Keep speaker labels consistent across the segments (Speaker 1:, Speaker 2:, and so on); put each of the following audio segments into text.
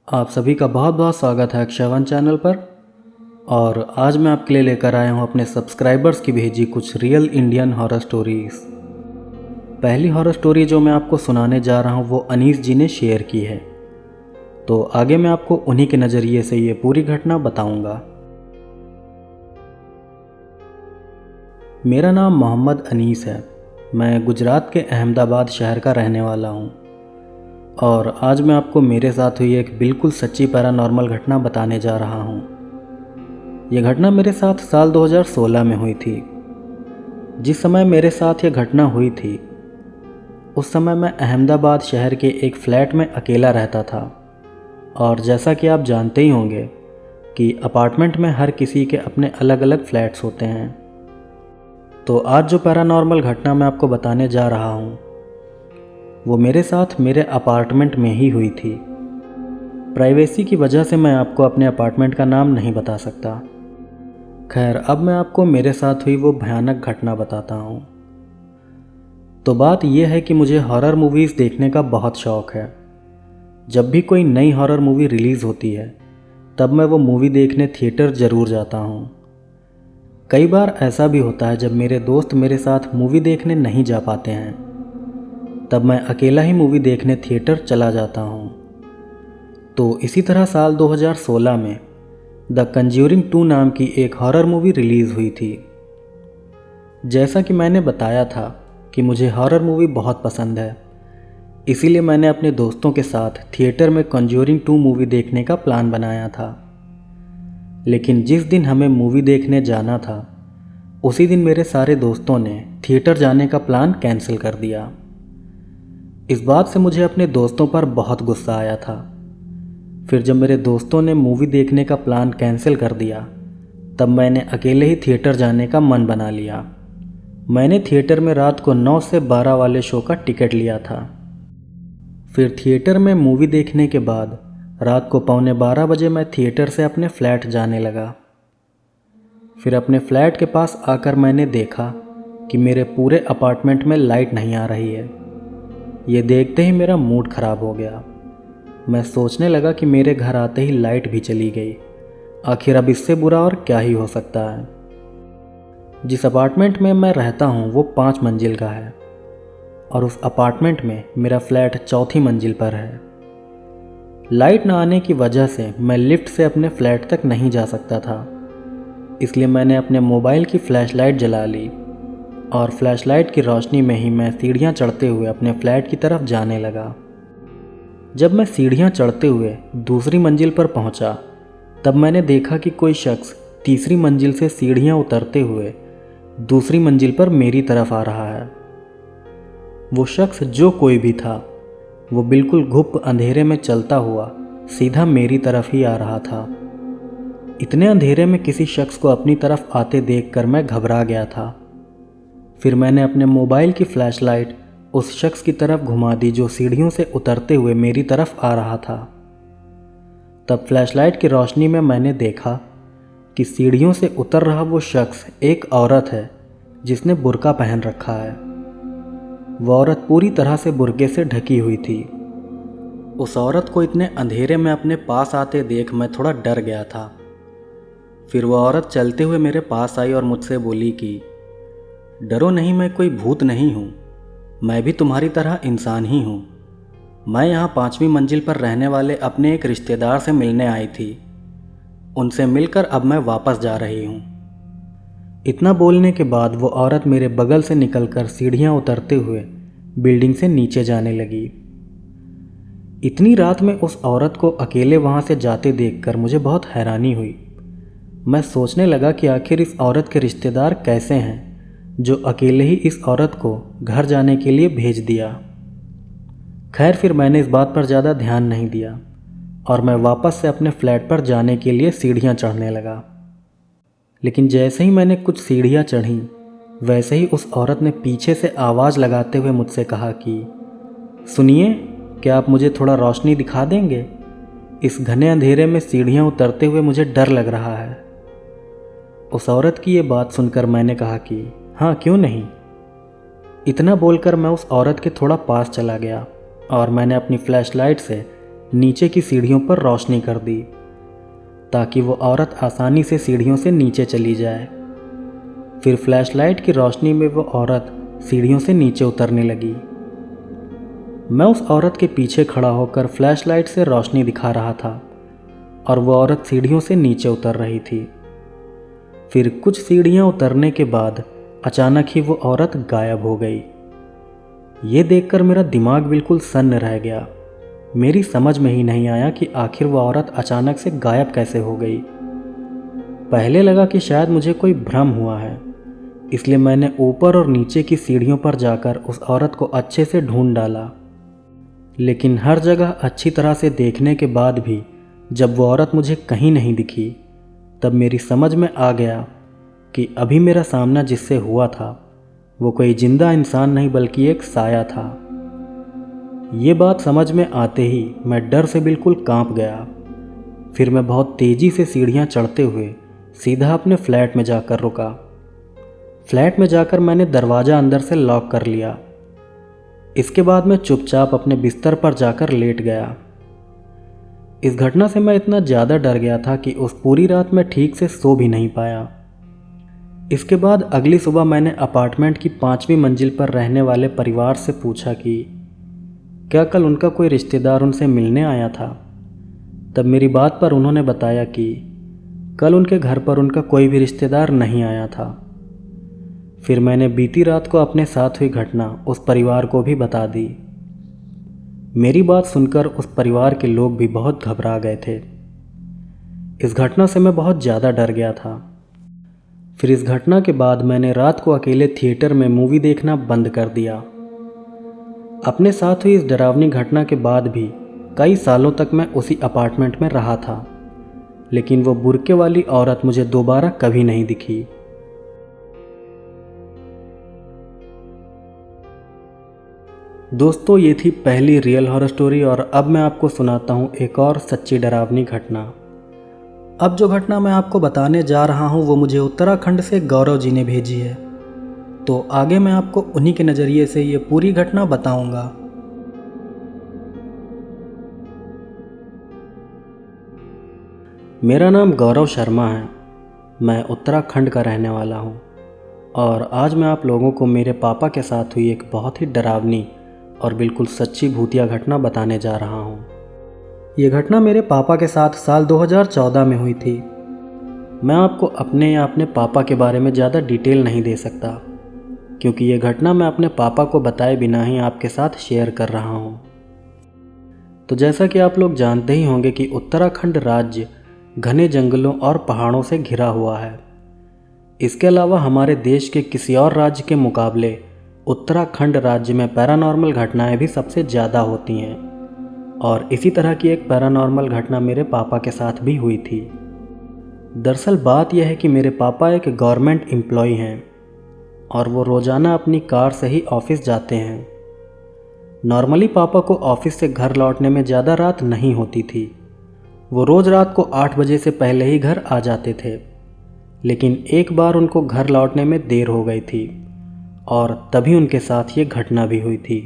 Speaker 1: आप सभी का बहुत बहुत स्वागत है अक्षयवन चैनल पर। और आज मैं आपके लिए लेकर आया हूं अपने सब्सक्राइबर्स की भेजी कुछ रियल इंडियन हॉरर स्टोरीज़। पहली हॉरर स्टोरी जो मैं आपको सुनाने जा रहा हूं वो अनीस जी ने शेयर की है, तो आगे मैं आपको उन्हीं के नज़रिए से ये पूरी घटना बताऊंगा। मेरा नाम मोहम्मद अनीस है। मैं गुजरात के अहमदाबाद शहर का रहने वाला हूँ और आज मैं आपको मेरे साथ हुई एक बिल्कुल सच्ची पैरानॉर्मल घटना बताने जा रहा हूँ। यह घटना मेरे साथ साल 2016 में हुई थी। जिस समय मेरे साथ यह घटना हुई थी उस समय मैं अहमदाबाद शहर के एक फ़्लैट में अकेला रहता था। और जैसा कि आप जानते ही होंगे कि अपार्टमेंट में हर किसी के अपने अलग अलग फ्लैट्स होते हैं। तो आज जो पैरानॉर्मल घटना मैं आपको बताने जा रहा हूँ वो मेरे साथ मेरे अपार्टमेंट में ही हुई थी। प्राइवेसी की वजह से मैं आपको अपने अपार्टमेंट का नाम नहीं बता सकता। खैर, अब मैं आपको मेरे साथ हुई वो भयानक घटना बताता हूँ। तो बात यह है कि मुझे हॉरर मूवीज़ देखने का बहुत शौक़ है। जब भी कोई नई हॉरर मूवी रिलीज़ होती है तब मैं वो मूवी देखने थिएटर ज़रूर जाता हूँ। कई बार ऐसा भी होता है जब मेरे दोस्त मेरे साथ मूवी देखने नहीं जा पाते हैं, तब मैं अकेला ही मूवी देखने थिएटर चला जाता हूँ। तो इसी तरह साल 2016 में द कंज्यूरिंग 2 नाम की एक हॉरर मूवी रिलीज़ हुई थी। जैसा कि मैंने बताया था कि मुझे हॉरर मूवी बहुत पसंद है, इसीलिए मैंने अपने दोस्तों के साथ थिएटर में कंज्यूरिंग 2 मूवी देखने का प्लान बनाया था। लेकिन जिस दिन हमें मूवी देखने जाना था उसी दिन मेरे सारे दोस्तों ने थिएटर जाने का प्लान कैंसिल कर दिया। इस बात से मुझे अपने दोस्तों पर बहुत गुस्सा आया था। फिर जब मेरे दोस्तों ने मूवी देखने का प्लान कैंसिल कर दिया तब मैंने अकेले ही थिएटर जाने का मन बना लिया। मैंने थिएटर में रात को 9 से 12 वाले शो का टिकट लिया था। फिर थिएटर में मूवी देखने के बाद रात को 11:15 बजे मैं थिएटर से अपने फ्लैट जाने लगा। फिर अपने फ्लैट के पास आकर मैंने देखा कि मेरे पूरे अपार्टमेंट में लाइट नहीं आ रही है। ये देखते ही मेरा मूड ख़राब हो गया। मैं सोचने लगा कि मेरे घर आते ही लाइट भी चली गई, आखिर अब इससे बुरा और क्या ही हो सकता है। जिस अपार्टमेंट में मैं रहता हूँ वो 5 मंजिल का है और उस अपार्टमेंट में मेरा फ्लैट 4थी मंजिल पर है। लाइट न आने की वजह से मैं लिफ्ट से अपने फ्लैट तक नहीं जा सकता था, इसलिए मैंने अपने मोबाइल की फ्लैशलाइट जला ली और फ्लैशलाइट की रोशनी में ही मैं सीढ़ियाँ चढ़ते हुए अपने फ्लैट की तरफ जाने लगा। जब मैं सीढ़ियाँ चढ़ते हुए दूसरी मंजिल पर पहुँचा तब मैंने देखा कि कोई शख्स तीसरी मंजिल से सीढ़ियाँ उतरते हुए दूसरी मंजिल पर मेरी तरफ आ रहा है। वो शख्स जो कोई भी था वो बिल्कुल घुप अंधेरे में चलता हुआ सीधा मेरी तरफ ही आ रहा था। इतने अंधेरे में किसी शख्स को अपनी तरफ आते देखकर मैं घबरा गया था। फिर मैंने अपने मोबाइल की फ्लैशलाइट उस शख्स की तरफ घुमा दी जो सीढ़ियों से उतरते हुए मेरी तरफ आ रहा था। तब फ्लैशलाइट की रोशनी में मैंने देखा कि सीढ़ियों से उतर रहा वो शख्स एक औरत है जिसने बुर्का पहन रखा है। वो औरत पूरी तरह से बुर्के से ढकी हुई थी। उस औरत को इतने अंधेरे में अपने पास आते देख मैं थोड़ा डर गया था। फिर वो औरत चलते हुए मेरे पास आई और मुझसे बोली कि डरो नहीं, मैं कोई भूत नहीं हूँ, मैं भी तुम्हारी तरह इंसान ही हूँ। मैं यहाँ 5वीं मंजिल पर रहने वाले अपने एक रिश्तेदार से मिलने आई थी। उनसे मिलकर अब मैं वापस जा रही हूँ। इतना बोलने के बाद वो औरत मेरे बगल से निकलकर सीढ़ियाँ उतरते हुए बिल्डिंग से नीचे जाने लगी। इतनी रात में उस औरत को अकेले वहाँ से जाते देखकर मुझे बहुत हैरानी हुई। मैं सोचने लगा कि आखिर इस औरत के रिश्तेदार कैसे हैं जो अकेले ही इस औरत को घर जाने के लिए भेज दिया। खैर, फिर मैंने इस बात पर ज़्यादा ध्यान नहीं दिया और मैं वापस से अपने फ्लैट पर जाने के लिए सीढ़ियाँ चढ़ने लगा। लेकिन जैसे ही मैंने कुछ सीढ़ियाँ चढ़ीं वैसे ही उस औरत ने पीछे से आवाज़ लगाते हुए मुझसे कहा कि सुनिए, क्या आप मुझे थोड़ा रोशनी दिखा देंगे? इस घने अंधेरे में सीढ़ियाँ उतरते हुए मुझे डर लग रहा है। उस औरत की ये बात सुनकर मैंने कहा कि हाँ, क्यों नहीं। इतना बोलकर मैं उस औरत के थोड़ा पास चला गया और मैंने अपनी फ्लैशलाइट से नीचे की सीढ़ियों पर रोशनी कर दी ताकि वो औरत आसानी से सीढ़ियों से नीचे चली जाए। फिर फ्लैशलाइट की रोशनी में वो औरत सीढ़ियों से नीचे उतरने लगी। मैं उस औरत के पीछे खड़ा होकर फ्लैशलाइट से रोशनी दिखा रहा था और वो औरत सीढ़ियों से नीचे उतर रही थी। फिर कुछ सीढ़ियां उतरने के बाद अचानक ही वो औरत गायब हो गई। ये देखकर मेरा दिमाग बिल्कुल सन्न रह गया। मेरी समझ में ही नहीं आया कि आखिर वो औरत अचानक से गायब कैसे हो गई। पहले लगा कि शायद मुझे कोई भ्रम हुआ है, इसलिए मैंने ऊपर और नीचे की सीढ़ियों पर जाकर उस औरत को अच्छे से ढूंढ डाला। लेकिन हर जगह अच्छी तरह से देखने के बाद भी जब वो औरत मुझे कहीं नहीं दिखी, तब मेरी समझ में आ गया कि अभी मेरा सामना जिससे हुआ था वो कोई जिंदा इंसान नहीं बल्कि एक साया था। ये बात समझ में आते ही मैं डर से बिल्कुल कांप गया। फिर मैं बहुत तेज़ी से सीढ़ियाँ चढ़ते हुए सीधा अपने फ्लैट में जाकर रुका। फ्लैट में जाकर मैंने दरवाज़ा अंदर से लॉक कर लिया। इसके बाद मैं चुपचाप अपने बिस्तर पर जाकर लेट गया। इस घटना से मैं इतना ज़्यादा डर गया था कि उस पूरी रात मैं ठीक से सो भी नहीं पाया। इसके बाद अगली सुबह मैंने अपार्टमेंट की 5वीं मंजिल पर रहने वाले परिवार से पूछा कि क्या कल उनका कोई रिश्तेदार उनसे मिलने आया था। तब मेरी बात पर उन्होंने बताया कि कल उनके घर पर उनका कोई भी रिश्तेदार नहीं आया था। फिर मैंने बीती रात को अपने साथ हुई घटना उस परिवार को भी बता दी। मेरी बात सुनकर उस परिवार के लोग भी बहुत घबरा गए थे। इस घटना से मैं बहुत ज़्यादा डर गया था। फिर इस घटना के बाद मैंने रात को अकेले थिएटर में मूवी देखना बंद कर दिया। अपने साथ हुई इस डरावनी घटना के बाद भी कई सालों तक मैं उसी अपार्टमेंट में रहा था, लेकिन वो बुर्के वाली औरत मुझे दोबारा कभी नहीं दिखी। दोस्तों, ये थी पहली रियल हॉरर स्टोरी और अब मैं आपको सुनाता हूँ एक और सच्ची डरावनी घटना। अब जो घटना मैं आपको बताने जा रहा हूँ वो मुझे उत्तराखंड से गौरव जी ने भेजी है, तो आगे मैं आपको उन्हीं के नज़रिए से ये पूरी घटना बताऊंगा। मेरा नाम गौरव शर्मा है। मैं उत्तराखंड का रहने वाला हूँ और आज मैं आप लोगों को मेरे पापा के साथ हुई एक बहुत ही डरावनी और बिल्कुल सच्ची भूतिया घटना बताने जा रहा हूँ। ये घटना मेरे पापा के साथ साल 2014 में हुई थी। मैं आपको अपने या अपने पापा के बारे में ज़्यादा डिटेल नहीं दे सकता, क्योंकि ये घटना मैं अपने पापा को बताए बिना ही आपके साथ शेयर कर रहा हूँ। तो जैसा कि आप लोग जानते ही होंगे कि उत्तराखंड राज्य घने जंगलों और पहाड़ों से घिरा हुआ है। इसके अलावा हमारे देश के किसी और राज्य के मुकाबले उत्तराखंड राज्य में पैरानॉर्मल घटनाएं भी सबसे ज़्यादा होती हैं, और इसी तरह की एक पैरानॉर्मल घटना मेरे पापा के साथ भी हुई थी। दरअसल बात यह है कि मेरे पापा एक गवर्नमेंट एम्प्लॉय हैं और वो रोज़ाना अपनी कार से ही ऑफिस जाते हैं। नॉर्मली पापा को ऑफिस से घर लौटने में ज़्यादा रात नहीं होती थी। वो रोज़ रात को 8 बजे से पहले ही घर आ जाते थे, लेकिन एक बार उनको घर लौटने में देर हो गई थी और तभी उनके साथ ये घटना भी हुई थी।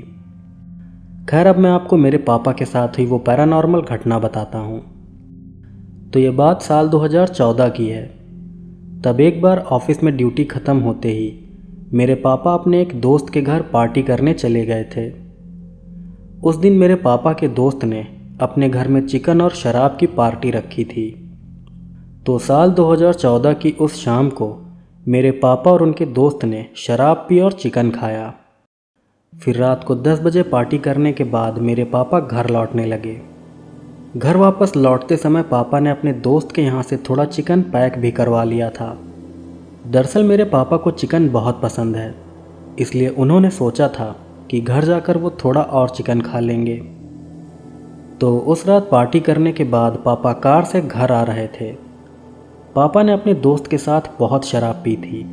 Speaker 1: खैर, अब मैं आपको मेरे पापा के साथ हुई वो पैरानॉर्मल घटना बताता हूँ। तो ये बात साल 2014 की है। तब एक बार ऑफिस में ड्यूटी ख़त्म होते ही मेरे पापा अपने एक दोस्त के घर पार्टी करने चले गए थे। उस दिन मेरे पापा के दोस्त ने अपने घर में चिकन और शराब की पार्टी रखी थी। तो साल 2014 की उस शाम को मेरे पापा और उनके दोस्त ने शराब पी और चिकन खाया। फिर रात को 10 बजे पार्टी करने के बाद मेरे पापा घर लौटने लगे। घर वापस लौटते समय पापा ने अपने दोस्त के यहाँ से थोड़ा चिकन पैक भी करवा लिया था। दरअसल मेरे पापा को चिकन बहुत पसंद है, इसलिए उन्होंने सोचा था कि घर जाकर वो थोड़ा और चिकन खा लेंगे। तो उस रात पार्टी करने के बाद पापा कार से घर आ रहे थे। पापा ने अपने दोस्त के साथ बहुत शराब पी थी,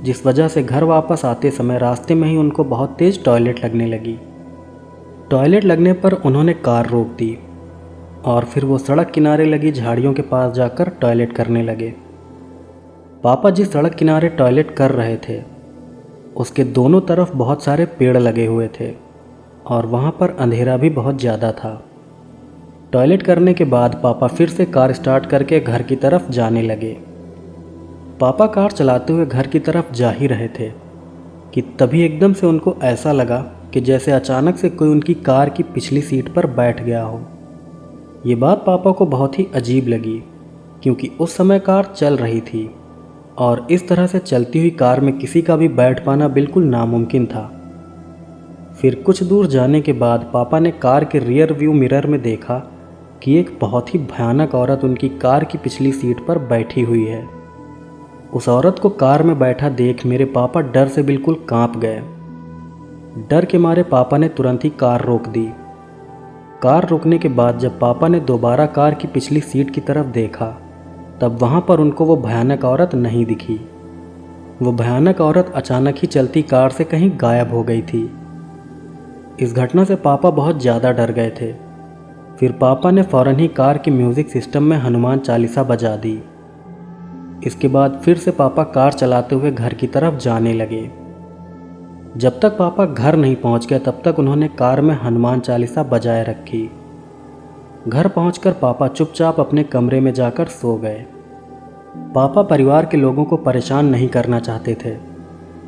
Speaker 1: जिस वजह से घर वापस आते समय रास्ते में ही उनको बहुत तेज़ टॉयलेट लगने लगी। टॉयलेट लगने पर उन्होंने कार रोक दी और फिर वो सड़क किनारे लगी झाड़ियों के पास जाकर टॉयलेट करने लगे। पापा जिस सड़क किनारे टॉयलेट कर रहे थे उसके दोनों तरफ बहुत सारे पेड़ लगे हुए थे और वहाँ पर अंधेरा भी बहुत ज़्यादा था। टॉयलेट करने के बाद पापा फिर से कार स्टार्ट करके घर की तरफ जाने लगे। पापा कार चलाते हुए घर की तरफ जा ही रहे थे कि तभी एकदम से उनको ऐसा लगा कि जैसे अचानक से कोई उनकी कार की पिछली सीट पर बैठ गया हो। ये बात पापा को बहुत ही अजीब लगी, क्योंकि उस समय कार चल रही थी और इस तरह से चलती हुई कार में किसी का भी बैठ पाना बिल्कुल नामुमकिन था। फिर कुछ दूर जाने के बाद पापा ने कार के रियर व्यू मिरर में देखा कि एक बहुत ही भयानक औरत उनकी कार की पिछली सीट पर बैठी हुई है। उस औरत को कार में बैठा देख मेरे पापा डर से बिल्कुल कांप गए। डर के मारे पापा ने तुरंत ही कार रोक दी। कार रोकने के बाद जब पापा ने दोबारा कार की पिछली सीट की तरफ देखा, तब वहाँ पर उनको वो भयानक औरत नहीं दिखी। वो भयानक औरत अचानक ही चलती कार से कहीं गायब हो गई थी। इस घटना से पापा बहुत ज़्यादा डर गए थे। फिर पापा ने फ़ौरन ही कार के म्यूज़िक सिस्टम में हनुमान चालीसा बजा दी। इसके बाद फिर से पापा कार चलाते हुए घर की तरफ जाने लगे। जब तक पापा घर नहीं पहुंच गए तब तक उन्होंने कार में हनुमान चालीसा बजाए रखी। घर पहुंचकर पापा चुपचाप अपने कमरे में जाकर सो गए। पापा परिवार के लोगों को परेशान नहीं करना चाहते थे,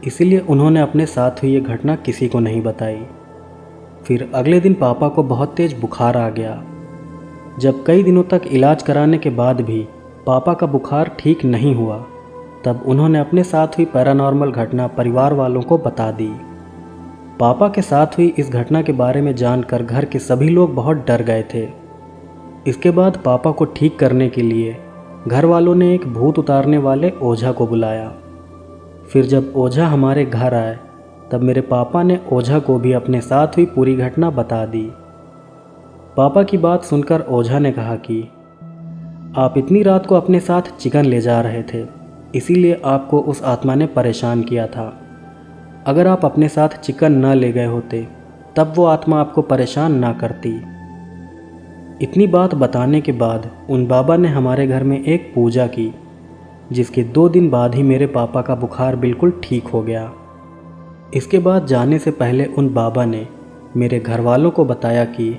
Speaker 1: इसीलिए उन्होंने अपने साथ हुई ये घटना किसी को नहीं बताई। फिर अगले दिन पापा को बहुत तेज बुखार आ गया। जब कई दिनों तक इलाज कराने के बाद भी पापा का बुखार ठीक नहीं हुआ, तब उन्होंने अपने साथ हुई पैरानॉर्मल घटना परिवार वालों को बता दी। पापा के साथ हुई इस घटना के बारे में जानकर घर के सभी लोग बहुत डर गए थे। इसके बाद पापा को ठीक करने के लिए घर वालों ने एक भूत उतारने वाले ओझा को बुलाया। फिर जब ओझा हमारे घर आए, तब मेरे पापा ने ओझा को भी अपने साथ हुई पूरी घटना बता दी। पापा की बात सुनकर ओझा ने कहा कि आप इतनी रात को अपने साथ चिकन ले जा रहे थे, इसीलिए आपको उस आत्मा ने परेशान किया था। अगर आप अपने साथ चिकन न ले गए होते, तब वो आत्मा आपको परेशान ना करती। इतनी बात बताने के बाद उन बाबा ने हमारे घर में एक पूजा की, जिसके 2 दिन बाद ही मेरे पापा का बुखार बिल्कुल ठीक हो गया। इसके बाद जाने से पहले उन बाबा ने मेरे घर वालों को बताया कि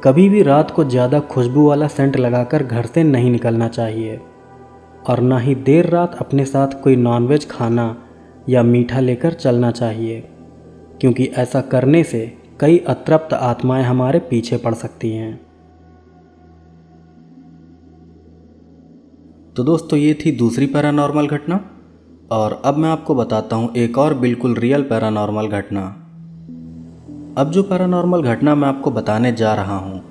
Speaker 1: कभी भी रात को ज़्यादा खुशबू वाला सेंट लगाकर घर से नहीं निकलना चाहिए, और ना ही देर रात अपने साथ कोई नॉनवेज खाना या मीठा लेकर चलना चाहिए, क्योंकि ऐसा करने से कई अतृप्त आत्माएं हमारे पीछे पड़ सकती हैं। तो दोस्तों, ये थी दूसरी पैरानॉर्मल घटना, और अब मैं आपको बताता हूँ एक और बिल्कुल रियल पैरानॉर्मल घटना। अब जो पैरानॉर्मल घटना मैं आपको बताने जा रहा हूँ,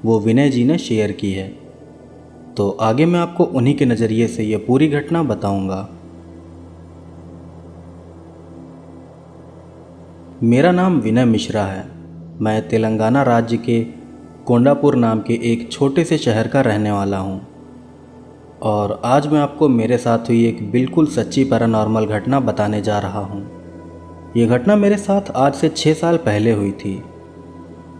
Speaker 1: वो विनय जी ने शेयर की है। तो आगे मैं आपको उन्हीं के नज़रिए से ये पूरी घटना बताऊंगा। मेरा नाम विनय मिश्रा है। मैं तेलंगाना राज्य के कोंडापुर नाम के एक छोटे से शहर का रहने वाला हूँ, और आज मैं आपको मेरे साथ हुई एक बिल्कुल सच्ची पैरानॉर्मल घटना बताने जा रहा हूँ। ये घटना मेरे साथ आज से 6 साल पहले हुई थी।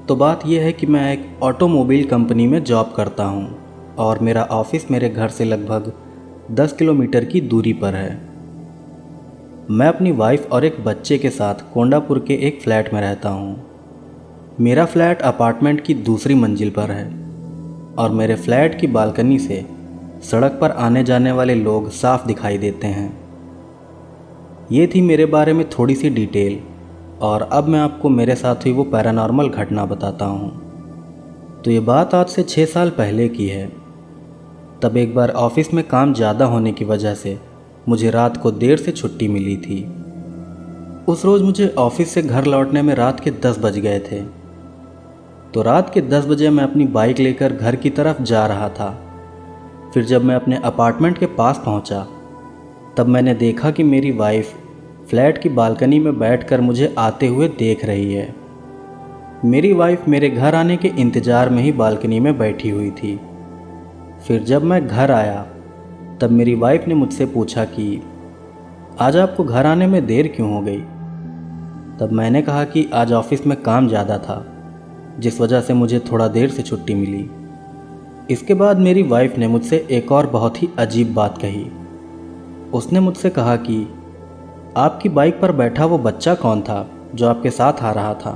Speaker 1: तो बात यह है कि मैं एक ऑटोमोबाइल कंपनी में जॉब करता हूँ, और मेरा ऑफिस मेरे घर से लगभग 10 किलोमीटर की दूरी पर है। मैं अपनी वाइफ और एक बच्चे के साथ कोंडापुर के एक फ्लैट में रहता हूँ। मेरा फ्लैट अपार्टमेंट की दूसरी मंजिल पर है, और मेरे फ्लैट की बालकनी से सड़क पर आने जाने वाले लोग साफ दिखाई देते हैं। ये थी मेरे बारे में थोड़ी सी डिटेल, और अब मैं आपको मेरे साथ हुई वो पैरानॉर्मल घटना बताता हूँ। तो ये बात आज से 6 साल पहले की है। तब एक बार ऑफिस में काम ज़्यादा होने की वजह से मुझे रात को देर से छुट्टी मिली थी। उस रोज़ मुझे ऑफिस से घर लौटने में रात के 10 बज गए थे। तो रात के 10 बजे मैं अपनी बाइक लेकर घर की तरफ जा रहा था। फिर जब मैं अपने अपार्टमेंट के पास पहुंचा, तब मैंने देखा कि मेरी वाइफ फ्लैट की बालकनी में बैठकर मुझे आते हुए देख रही है। मेरी वाइफ मेरे घर आने के इंतज़ार में ही बालकनी में बैठी हुई थी। फिर जब मैं घर आया, तब मेरी वाइफ ने मुझसे पूछा कि आज आपको घर आने में देर क्यों हो गई। तब मैंने कहा कि आज ऑफिस में काम ज़्यादा था, जिस वजह से मुझे थोड़ा देर से छुट्टी मिली। इसके बाद मेरी वाइफ ने मुझसे एक और बहुत ही अजीब बात कही। उसने मुझसे कहा कि आपकी बाइक पर बैठा वो बच्चा कौन था जो आपके साथ आ रहा था।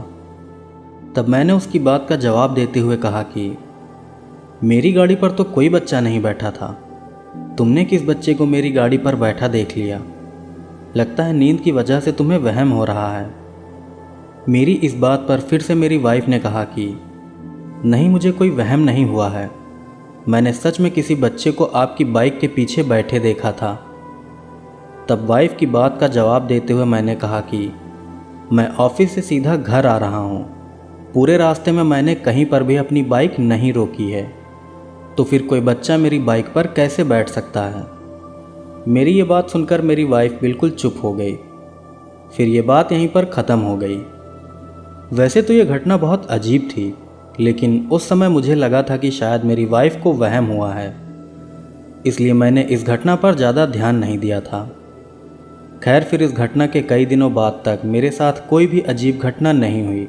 Speaker 1: तब मैंने उसकी बात का जवाब देते हुए कहा कि मेरी गाड़ी पर तो कोई बच्चा नहीं बैठा था। तुमने किस बच्चे को मेरी गाड़ी पर बैठा देख लिया? लगता है नींद की वजह से तुम्हें वहम हो रहा है। मेरी इस बात पर फिर से मेरी वाइफ ने कहा कि नहीं, मुझे कोई वहम नहीं हुआ है। मैंने सच में किसी बच्चे को आपकी बाइक के पीछे बैठे देखा था। तब वाइफ की बात का जवाब देते हुए मैंने कहा कि मैं ऑफिस से सीधा घर आ रहा हूँ। पूरे रास्ते में मैंने कहीं पर भी अपनी बाइक नहीं रोकी है, तो फिर कोई बच्चा मेरी बाइक पर कैसे बैठ सकता है? मेरी ये बात सुनकर मेरी वाइफ बिल्कुल चुप हो गई। फिर ये बात यहीं पर ख़त्म हो गई। वैसे तो ये घटना बहुत अजीब थी, लेकिन उस समय मुझे लगा था कि शायद मेरी वाइफ को वहम हुआ है, इसलिए मैंने इस घटना पर ज़्यादा ध्यान नहीं दिया था। खैर, फिर इस घटना के कई दिनों बाद तक मेरे साथ कोई भी अजीब घटना नहीं हुई।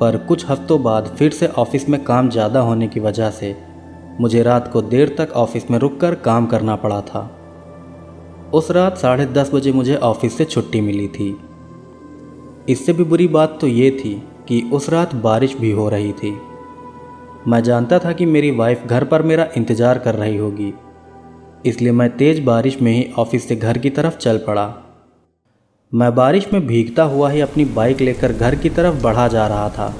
Speaker 1: पर कुछ हफ्तों बाद फिर से ऑफिस में काम ज़्यादा होने की वजह से मुझे रात को देर तक ऑफिस में रुककर काम करना पड़ा था। उस रात 10:30 बजे मुझे ऑफिस से छुट्टी मिली थी। इससे भी बुरी बात तो ये थी कि उस रात बारिश भी हो रही थी। मैं जानता था कि मेरी वाइफ घर पर मेरा इंतज़ार कर रही होगी, इसलिए मैं तेज़ बारिश में ही ऑफिस से घर की तरफ चल पड़ा। मैं बारिश में भीगता हुआ ही अपनी बाइक लेकर घर की तरफ बढ़ा जा रहा था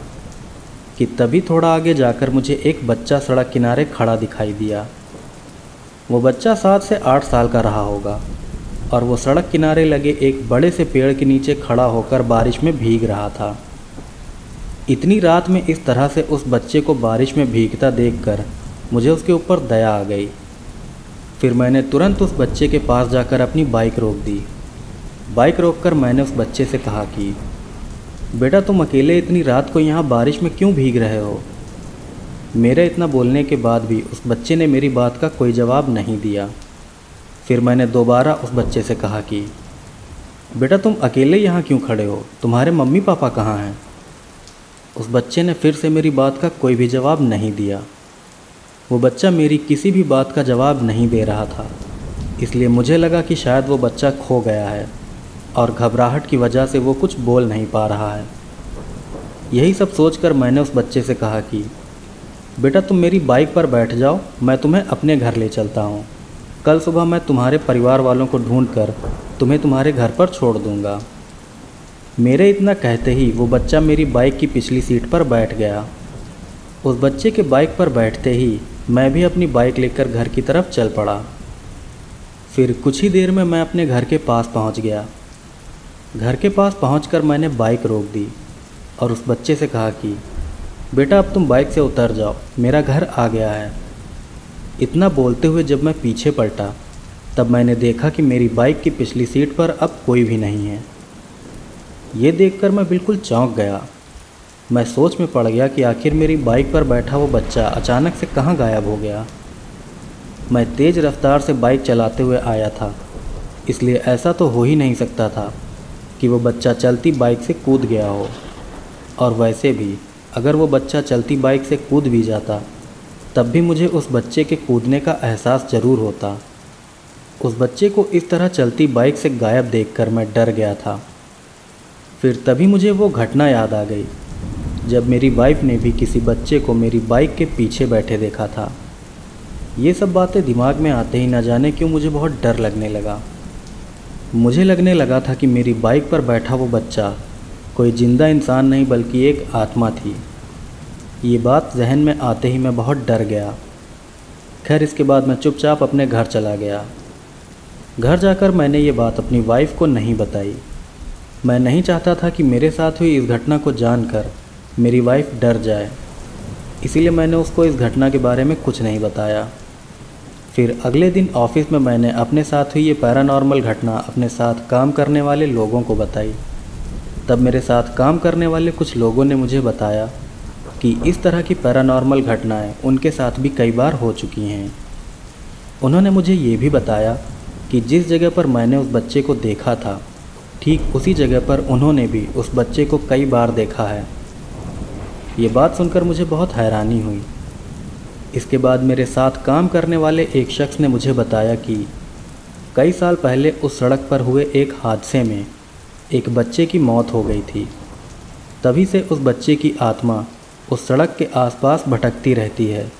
Speaker 1: कि तभी थोड़ा आगे जाकर मुझे एक बच्चा सड़क किनारे खड़ा दिखाई दिया। वो बच्चा 7 से 8 साल का रहा होगा और वो सड़क किनारे लगे एक बड़े से पेड़ के नीचे खड़ा होकर बारिश में भीग रहा था। इतनी रात में इस तरह से उस बच्चे को बारिश में भीगता देखकर मुझे उसके ऊपर दया आ गई। फिर मैंने तुरंत उस बच्चे के पास जाकर अपनी बाइक रोक दी। बाइक रोककर मैंने उस बच्चे से कहा कि बेटा, तुम अकेले इतनी रात को यहाँ बारिश में क्यों भीग रहे हो? मेरे इतना बोलने के बाद भी उस बच्चे ने मेरी बात का कोई जवाब नहीं दिया। फिर मैंने दोबारा उस बच्चे से कहा कि बेटा, तुम अकेले यहाँ क्यों खड़े हो? तुम्हारे मम्मी पापा कहाँ हैं? उस बच्चे ने फिर से मेरी बात का कोई भी जवाब नहीं दिया। वो बच्चा मेरी किसी भी बात का जवाब नहीं दे रहा था, इसलिए मुझे लगा कि शायद वो बच्चा खो गया है और घबराहट की वजह से वो कुछ बोल नहीं पा रहा है। यही सब सोचकर मैंने उस बच्चे से कहा कि बेटा, तुम मेरी बाइक पर बैठ जाओ, मैं तुम्हें अपने घर ले चलता हूँ। कल सुबह मैं तुम्हारे परिवार वालों को ढूंढकर तुम्हें तुम्हारे घर पर छोड़ दूँगा। मेरे इतना कहते ही वो बच्चा मेरी बाइक की पिछली सीट पर बैठ गया। उस बच्चे के बाइक पर बैठते ही मैं भी अपनी बाइक लेकर घर की तरफ चल पड़ा। फिर कुछ ही देर में मैं अपने घर के पास पहुंच गया। घर के पास पहुंचकर मैंने बाइक रोक दी और उस बच्चे से कहा कि बेटा, अब तुम बाइक से उतर जाओ, मेरा घर आ गया है। इतना बोलते हुए जब मैं पीछे पलटा तब मैंने देखा कि मेरी बाइक की पिछली सीट पर अब कोई भी नहीं है। ये देखकर मैं बिल्कुल चौंक गया। मैं सोच में पड़ गया कि आखिर मेरी बाइक पर बैठा वो बच्चा अचानक से कहाँ गायब हो गया। मैं तेज़ रफ्तार से बाइक चलाते हुए आया था, इसलिए ऐसा तो हो ही नहीं सकता था कि वो बच्चा चलती बाइक से कूद गया हो। और वैसे भी अगर वो बच्चा चलती बाइक से कूद भी जाता तब भी मुझे उस बच्चे के कूदने का एहसास ज़रूर होता। उस बच्चे को इस तरह चलती बाइक से गायब देखकर मैं डर गया था। फिर तभी मुझे वो घटना याद आ गई जब मेरी वाइफ ने भी किसी बच्चे को मेरी बाइक के पीछे बैठे देखा था। ये सब बातें दिमाग में आते ही न जाने क्यों मुझे बहुत डर लगने लगा। मुझे लगने लगा था कि मेरी बाइक पर बैठा वो बच्चा कोई जिंदा इंसान नहीं बल्कि एक आत्मा थी। ये बात जहन में आते ही मैं बहुत डर गया। खैर, इसके बाद मैं चुपचाप अपने घर चला गया। घर जाकर मैंने ये बात अपनी वाइफ को नहीं बताई। मैं नहीं चाहता था कि मेरे साथ हुई इस घटना को जानकर मेरी वाइफ डर जाए, इसीलिए मैंने उसको इस घटना के बारे में कुछ नहीं बताया। फिर अगले दिन ऑफिस में मैंने अपने साथ हुई ये पैरानॉर्मल घटना अपने साथ काम करने वाले लोगों को बताई। तब मेरे साथ काम करने वाले कुछ लोगों ने मुझे बताया कि इस तरह की पैरानॉर्मल घटनाएं उनके साथ भी कई बार हो चुकी हैं। उन्होंने मुझे ये भी बताया कि जिस जगह पर मैंने उस बच्चे को देखा था, ठीक उसी जगह पर उन्होंने भी उस बच्चे को कई बार देखा है। ये बात सुनकर मुझे बहुत हैरानी हुई। इसके बाद मेरे साथ काम करने वाले एक शख्स ने मुझे बताया कि कई साल पहले उस सड़क पर हुए एक हादसे में एक बच्चे की मौत हो गई थी। तभी से उस बच्चे की आत्मा उस सड़क के आसपास भटकती रहती है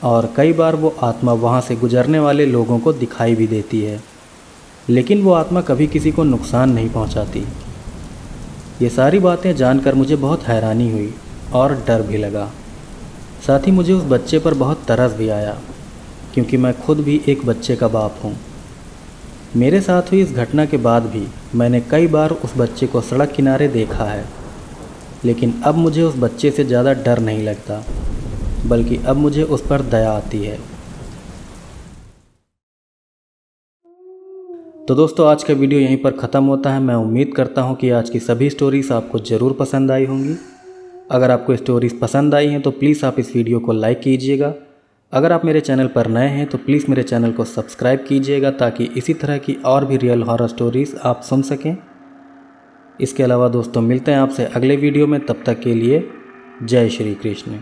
Speaker 1: और कई बार वो आत्मा वहाँ से गुजरने वाले लोगों को दिखाई भी देती है, लेकिन वो आत्मा कभी किसी को नुकसान नहीं पहुँचाती। ये सारी बातें जानकर मुझे बहुत हैरानी हुई और डर भी लगा। साथ ही मुझे उस बच्चे पर बहुत तरस भी आया, क्योंकि मैं खुद भी एक बच्चे का बाप हूँ। मेरे साथ हुई इस घटना के बाद भी मैंने कई बार उस बच्चे को सड़क किनारे देखा है, लेकिन अब मुझे उस बच्चे से ज़्यादा डर नहीं लगता, बल्कि अब मुझे उस पर दया आती है। तो दोस्तों, आज का वीडियो यहीं पर ख़त्म होता है। मैं उम्मीद करता हूँ कि आज की सभी स्टोरीज़ आपको ज़रूर पसंद आई होंगी। अगर आपको स्टोरीज़ पसंद आई हैं तो प्लीज़ आप इस वीडियो को लाइक कीजिएगा। अगर आप मेरे चैनल पर नए हैं तो प्लीज़ मेरे चैनल को सब्सक्राइब कीजिएगा, ताकि इसी तरह की और भी रियल हॉरर स्टोरीज़ आप सुन सकें। इसके अलावा दोस्तों, मिलते हैं आपसे अगले वीडियो में। तब तक के लिए जय श्री कृष्ण।